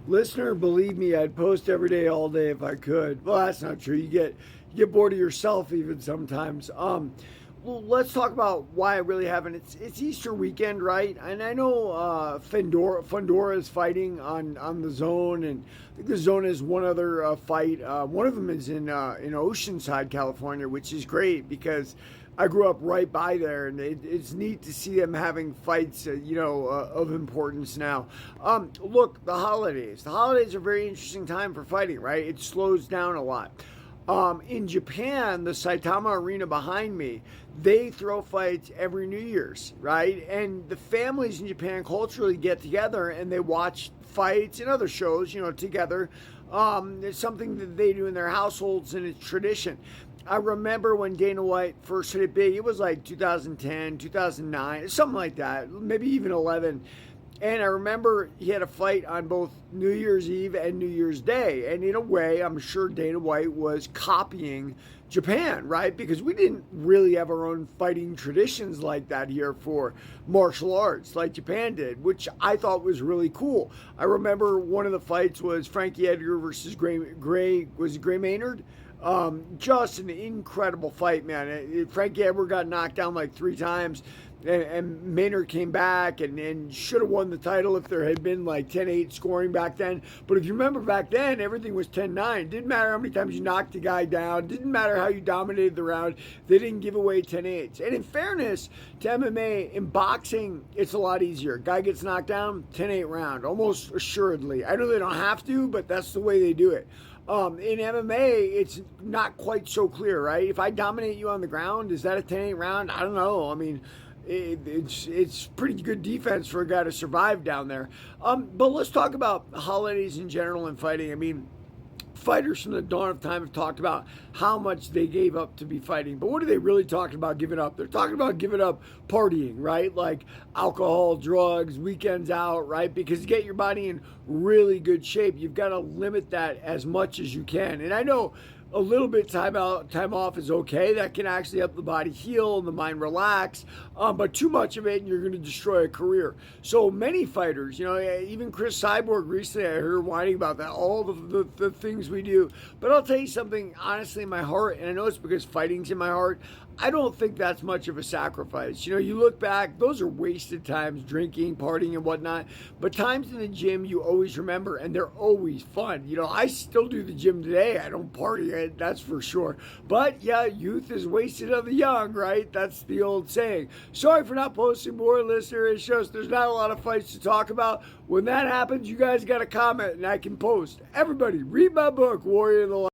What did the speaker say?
Listener, believe me, I'd post every day, all day if I could. Well, that's not true. You get bored of yourself even sometimes. Well, let's talk about why I really haven't. It's Easter weekend, right? And I know Fundora is fighting on the Zone, and I think the Zone is one other fight. One of them is in Oceanside, California, which is great because I grew up right by there, and it's neat to see them having fights, of importance now. Look, the holidays. The holidays are a very interesting time for fighting, right? It slows down a lot. In Japan, the Saitama Arena behind me, they throw fights every New Year's, right? And the families in Japan culturally get together and they watch fights and other shows, together. It's something that they do in their households and it's tradition. I remember when Dana White first hit it big, it was like 2010, 2009, something like that, maybe even 11. And I remember he had a fight on both New Year's Eve and New Year's Day. And in a way, I'm sure Dana White was copying Japan, right? Because we didn't really have our own fighting traditions like that here for martial arts like Japan did, which I thought was really cool. I remember one of the fights was Frankie Edgar versus Gray Maynard? Just an incredible fight, man. Frankie Edgar got knocked down like 3 times, and Maynard came back and should have won the title if there had been like 10-8 scoring back then. But if you remember back then, everything was 10-9. Didn't matter how many times you knocked the guy down. Didn't matter how you dominated the round. They didn't give away 10-8s. And in fairness to MMA, in boxing, it's a lot easier. Guy gets knocked down, 10-8 round, almost assuredly. I know they don't have to, but that's the way they do it. In MMA, it's not quite so clear, right? If I dominate you on the ground, is that a 10-8 round? I don't know. I mean, it's pretty good defense for a guy to survive down there. But let's talk about holidays in general and fighting. I mean, fighters from the dawn of time have talked about how much they gave up to be fighting. But what are they really talking about giving up? They're talking about giving up partying, right? Like alcohol, drugs, weekends out, right? Because to get your body in really good shape, you've got to limit that as much as you can. And I know a little bit time off is okay. That can actually help the body heal and the mind relax. But too much of it, and you're going to destroy a career. So many fighters, even Chris Cyborg recently, I heard whining about that, all the things we do. But I'll tell you something, honestly, in my heart, and I know it's because fighting's in my heart, I don't think that's much of a sacrifice. You look back, those are wasted times, drinking, partying, and whatnot. But times in the gym you always remember, and they're always fun. I still do the gym today. I don't party, that's for sure. But yeah, youth is wasted on the young, right? That's the old saying. Sorry for not posting more, listener. It shows there's not a lot of fights to talk about. When that happens, you guys got to comment, and I can post. Everybody, read my book, Warrior of the Light.